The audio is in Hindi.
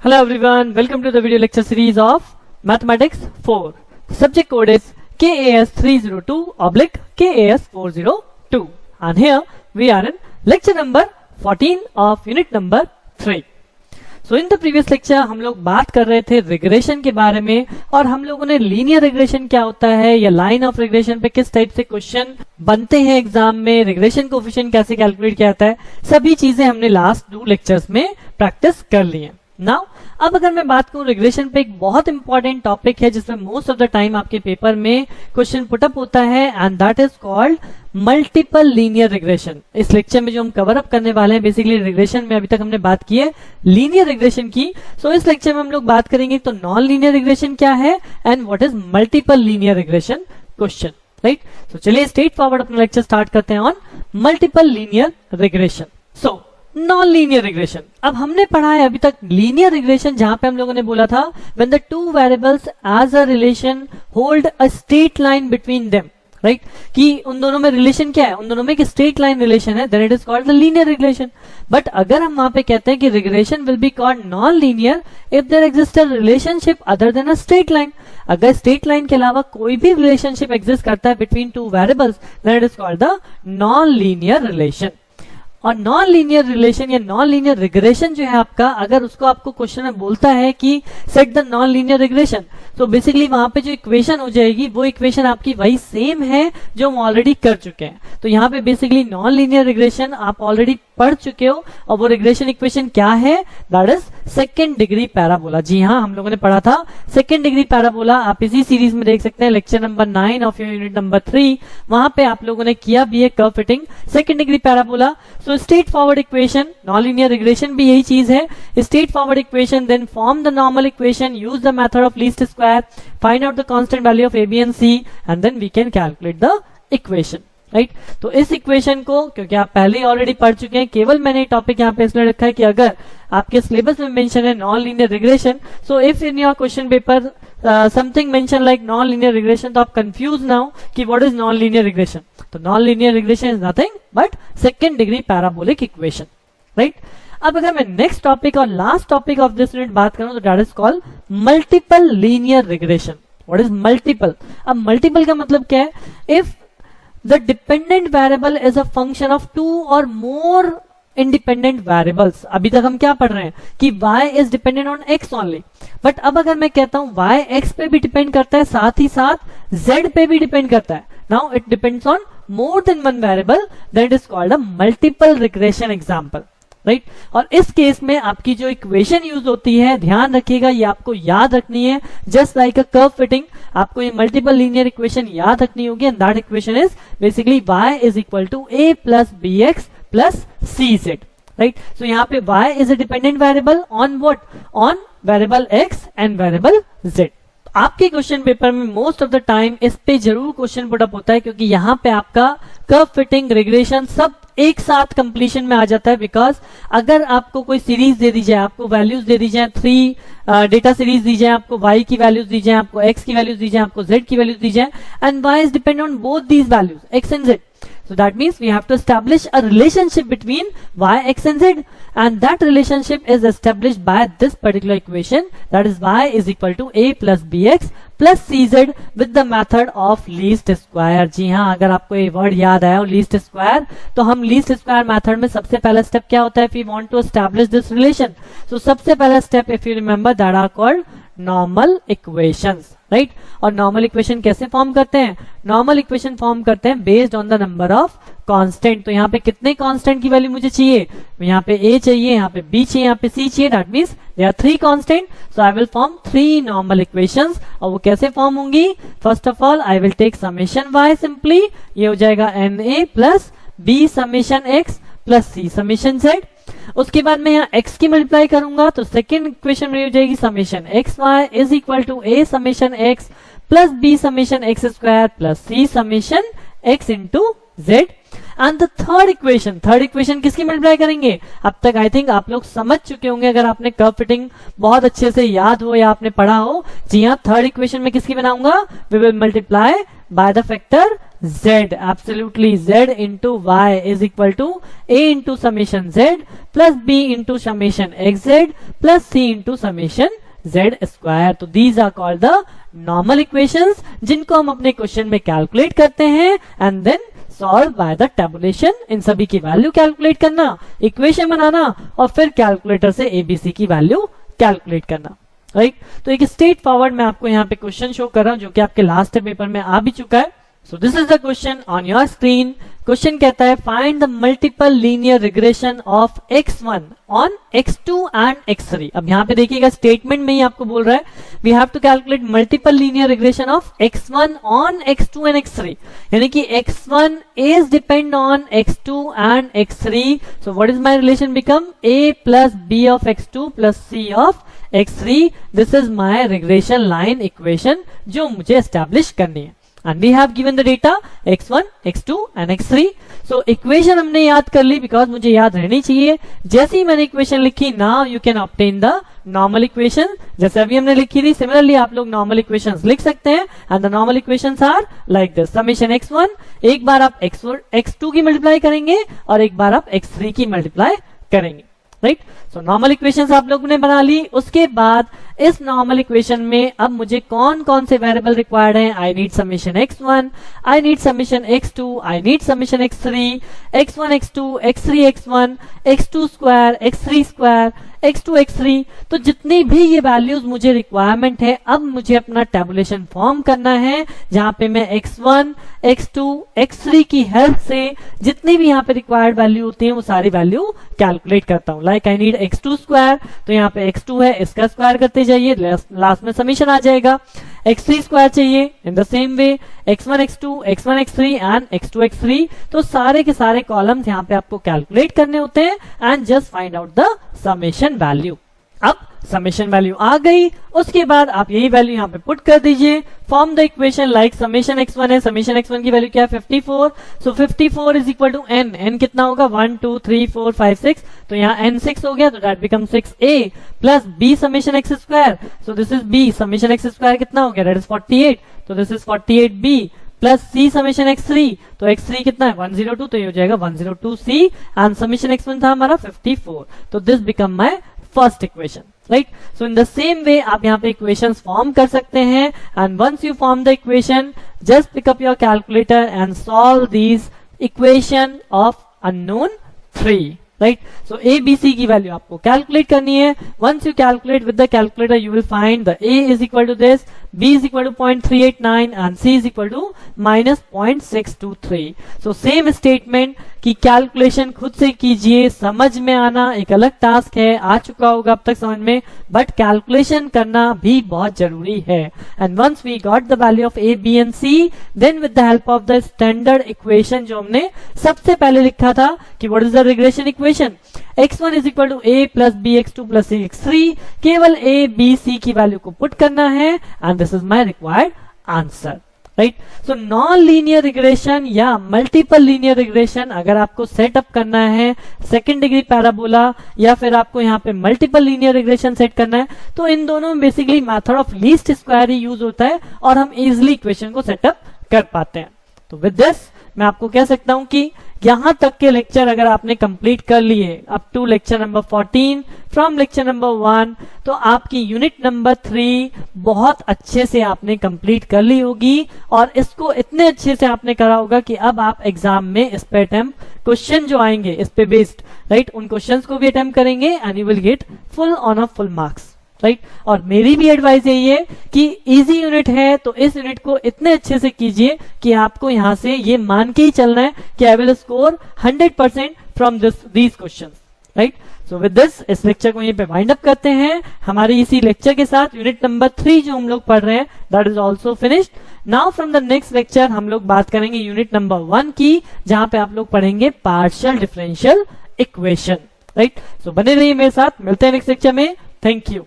Hello everyone, welcome to the video lecture series of Mathematics 4. The subject code is KAS302/KAS402 and here we are in lecture number 14 of unit number 3. So in the previous lecture हम लोग बात कर रहे थे रिग्रेशन के बारे में और हम लोगों ने लीनियर रिग्रेशन क्या होता है या लाइन ऑफ रिग्रेशन पे किस टाइप से क्वेश्चन बनते हैं एग्जाम में, रिग्रेशन कोएफिशिएंट कैसे कैलकुलेट किया जाता है, सभी चीजें हमने लास्ट 2 लेक्चर्स में प्रैक्टिस कर ली है. नाउ अब अगर मैं बात करूं रिग्रेशन पे, एक बहुत इंपॉर्टेंट टॉपिक है जिसमें मोस्ट ऑफ द टाइम आपके पेपर में क्वेश्चन पुटअप होता है and that is called multiple linear regression. इस लेक्चर में जो हम कवर अप करने वाले हैं, बेसिकली रिग्रेशन में अभी तक हमने बात की है लीनियर रिग्रेशन की. सो इस लेक्चर में हम लोग बात करेंगे तो नॉन लीनियर रिग्रेशन क्या है and what is multiple linear regression question, right. तो चलिए स्ट्रेट फॉरवर्ड अपना लेक्चर स्टार्ट करते हैं on multiple linear regression. So non linear regression, अब हमने पढ़ा है अभी तक लीनियर रिग्रेशन जहां पे हम लोगों ने बोला था when the two variables has a relation hold a straight line between them, right, कि उन दोनों में रिलेशन क्या है, उन दोनों में एक स्ट्रेट लाइन रिलेशन है, then it is called the linear regression. But अगर हम वहां पे कहते हैं कि regression will be called non linear if there exist a relationship other than a straight line. अगर स्ट्रेट लाइन के अलावा कोई भी रिलेशनशिप एग्जिस्ट करता है between two variables, then it is called the non linear relation. और नॉन लीनियर रिलेशन या नॉन लीनियर रिग्रेशन जो है आपका, अगर उसको आपको क्वेश्चन में बोलता है कि set the non linear regression, तो बेसिकली वहां पे जो इक्वेशन हो जाएगी वो इक्वेशन आपकी वही सेम है जो हम ऑलरेडी कर चुके हैं. तो यहाँ पे बेसिकली नॉन लीनियर रिग्रेशन आप ऑलरेडी पढ़ चुके हो और वो रिग्रेशन इक्वेशन क्या है, that is second degree parabola. जी हाँ, हम लोगों ने पढ़ा था सेकंड डिग्री पैराबोला. आप इसी सीरीज में देख सकते हैं lecture number 9 of unit number 3. वहां पे आप लोगों ने किया भी है curve fitting second degree parabola. So straight forward equation, non linear regression भी यही चीज है. Straight forward equation, then form the normal equation, use the method of least square, find out the constant value of A B and C and then we can calculate the equation, right. तो इस इक्वेशन को क्योंकि आप पहले ही ऑलरेडी पढ़ चुके हैं, केवल मैंने टॉपिक यहाँ पे इसलिए रखा है कि अगर आपके सिलेबस में मेंशन है non linear regression, so if in your question paper something mention like non linear regression, तो आप कंफ्यूज ना हो कि what is non linear regression. तो non linear regression is nothing but second degree parabolic equation, right. अब अगर मैं नेक्स्ट टॉपिक और last topic of this unit बात करूं तो that is called multiple linear regression. What is multiple? अब मल्टीपल का मतलब क्या है? If the dependent variable is a function of 2 or more independent variables. अभी तक हम क्या पढ़ रहे हैं कि y is dependent on x only. But अब अगर मैं कहता हूं y x पे भी डिपेंड करता है, साथ ही साथ z पे भी डिपेंड करता है. Now it depends on more than one variable, that is called a multiple regression example, right. और इस केस में आपकी जो इक्वेशन यूज होती है, ध्यान रखिएगा, ये आपको याद रखनी है just like a curve fitting. आपको ये मल्टीपल लीनियर इक्वेशन याद रखनी होगी and that equation is basically y is equal to a plus bx plus cz, right. So यहाँ पे y is a dependent variable on what, on variable x and variable z. आपके क्वेश्चन पेपर में मोस्ट ऑफ द टाइम इस पे जरूर क्वेश्चन पुटअप होता है क्योंकि यहाँ पे आपका कर्व फिटिंग, रिग्रेशन सब एक साथ कंप्लीशन में आ जाता है. बिकॉज अगर आपको कोई सीरीज दे दी जाए, आपको वैल्यूज दे दी जाए, 3 डेटा सीरीज दी जाए, आपको y की वैल्यूज दी जाए, आपको x की वैल्यूज दी जाए, आपको z की वैल्यूज दी जाए and y is depend on both these values x and z. So that means we have to establish a relationship between y, x and z, and that relationship is established by this particular equation, that is y is equal to a plus bx plus cz with the method of least square. जी हाँ, अगर आपको ये वर्ड याद आया हो लीस्ट स्क्वायर, तो हम लीस्ट स्क्वायर मेथड में सबसे पहला स्टेप क्या होता है if we want to establish this relation? So सबसे पहला step if you remember that are called normal equations, right. और नॉर्मल इक्वेशन कैसे फॉर्म करते हैं? नॉर्मल इक्वेशन फॉर्म करते हैं based on the number of constant. तो यहाँ पे कितने कांस्टेंट की वैल्यू मुझे चाहिए? यहाँ पे a चाहिए, यहाँ पे b चाहिए, यहाँ पे c चाहिए. That means there are 3 constant. So I will form 3 normal equations. और वो कैसे फॉर्म होंगी? First of all I will take summation y simply, ये हो जाएगा na plus b summation x plus c summation z. उसके बाद मैं यहाँ x की मल्टीप्लाई करूंगा तो सेकेंड इक्वेशन में हो जाएगी summation x y is equal to a summation x plus b summation x square plus c summation x into z. And the third equation किसकी मल्टीप्लाई करेंगे? अब तक आई थिंक आप लोग समझ चुके होंगे अगर आपने कर्व फिटिंग बहुत अच्छे से याद हो या आपने पढ़ा हो. जी हाँ, थर्ड इक्वेशन में किसकी बनाऊंगा? We will multiply by the factor z, absolutely z into y is equal to a into summation z plus b into summation xz plus c into summation z square. तो these are called the normal equations जिनको हम अपने क्वेश्चन में कैलकुलेट करते हैं and then solve by the tabulation. इन सभी की वैल्यू कैलकुलेट करना, इक्वेशन बनाना और फिर कैलकुलेटर से एबीसी की वैल्यू कैलकुलेट करना. राइट तो एक स्ट्रेट फॉरवर्ड मैं आपको यहाँ पे क्वेश्चन शो कर रहा हूँ जो कि आपके लास्ट पेपर में आ भी चुका है. So this is the question on your screen. Question कहता है find the multiple linear regression of x1 on x2 and x3. अब यहाँ पे देखिएगा स्टेटमेंट में ही आपको बोल रहा है we have to calculate multiple linear regression of x1 on x2 and x3. यानी कि x1 is depend on x2 and x3. So what is my relation become a plus b of x2 plus c of x3. This is my regression line equation जो मुझे एस्टैब्लिश करनी है. And we have given the data x1, x2 and x3. So equation हमने याद कर ली because मुझे याद रहनी चाहिए. जैसे ही मैंने इक्वेशन लिखी now you can obtain the normal equation. जैसे अभी हमने लिखी थी similarly आप लोग normal equations लिख सकते हैं and the normal equations are like this. Summation x1 एक बार आप x2 की मल्टीप्लाई करेंगे और एक बार आप x3 की मल्टीप्लाई करेंगे. राइट सो नॉर्मल इक्वेशंस आप लोगों ने बना ली. उसके बाद इस नॉर्मल इक्वेशन में अब मुझे कौन कौन से वेरिएबल रिक्वायर्ड हैं. I need summation x1, I need summation x2, I need summation x3, x1 x2, x3 x1, x2 square, x3 square, x2 x3. तो जितनी भी ये वैल्यूज मुझे रिक्वायरमेंट है अब मुझे अपना टेबुलेशन फॉर्म करना है जहां पे मैं x1, x2, x3 की हेल्प से जितनी भी यहाँ पे रिक्वायर्ड वैल्यू होती है वो सारी वैल्यू कैलकुलेट करता हूँ. Like I need x2 square तो यहाँ पे x2 है इसका स्क्वायर करते जाइए लास्ट में समीशन आ जाएगा. x3 स्क्वायर चाहिए इन the same way x1 x2, x1 x3 and x2 x3. तो सारे के सारे कॉलम्स यहाँ पे आपको कैलकुलेट करने होते हैं and just find out the summation value. अब समेशन वैल्यू आ गई उसके बाद आप यही वैल्यू यहाँ पे पुट कर दीजिए. Form the equation like summation x1 है, समेशन x1 की वैल्यू क्या है 54. So 54 is equal to n. n कितना होगा 1 2 3 4 5 6. तो यहाँ n 6 हो गया तो that become 6a plus b summation x square. So this is b summation x square कितना हो गया दैट इज 48. तो this is 48b plus c summation x3. तो x3 कितना है 102 तो ये हो जाएगा 102c एंड समेशन x1 था हमारा 54. तो this become my first equation. Right so in the same way आप यहाँ पे इक्वेशंस फॉर्म कर सकते हैं and once you form the equation just pick up your calculator and solve these equation of unknown 3. Right so A B C की वैल्यू आपको कैलकुलेट करनी है. Once you calculate with the calculator you will find the A is equal to this, B is equal to 0.389 and C is equal to -0.623. So same statement की कैलकुलेशन खुद से कीजिए. समझ में आना एक अलग टास्क है, आ चुका होगा अब तक समझ में, बट कैलकुलेशन करना भी बहुत जरूरी है. And once we got the value of A B and C then with the help of the standard equation जो हमने सबसे पहले लिखा था कि what is the regression equation x1 is equal to a plus B x2 plus c x3. केवल a b c की वैल्यू को पुट करना है and this is my required answer. Right so non linear regression या मल्टीपल लीनियर रिग्रेशन अगर आपको सेटअप करना है सेकंड डिग्री पैराबोला या फिर आपको यहाँ पे मल्टीपल लीनियर रिग्रेशन सेट करना है तो इन दोनों में basically method of least square he use होता है और हम इजिली इक्वेशन को सेटअप कर पाते हैं. तो विद दिस मैं आपको कह सकता हूं कि यहां तक के लेक्चर अगर आपने कंप्लीट कर लिए up to lecture number 14 from lecture number 1 तो आपकी यूनिट नंबर 3 बहुत अच्छे से आपने कंप्लीट कर ली होगी और इसको इतने अच्छे से आपने करा होगा कि अब आप एग्जाम में इस पे अटेम्प्ट क्वेश्चन जो आएंगे इस पे बेस्ड राइट उन क्वेश्चंस को भी अटेम्प्ट करेंगे and you will get full on a full marks. Right और मेरी भी एडवाइस यही है कि इजी यूनिट है तो इस यूनिट को इतने अच्छे से कीजिए कि आपको यहां से ये मान के ही चलना है कि I will score 100% from these questions. Right so with this इस लेक्चर को यहीं पे वाइंड अप करते हैं. हमारे इसी लेक्चर के साथ यूनिट नंबर 3 जो हम लोग पढ़ रहे हैं that is also finished. Now from the next lecture हम लोग बात करेंगे यूनिट नंबर 1 की जहां पे आप लोग पढ़ेंगे पार्शियल डिफरेंशियल इक्वेशन. राइट सो बने रहिए मेरे साथ, मिलते हैं नेक्स्ट लेक्चर में. Thank you.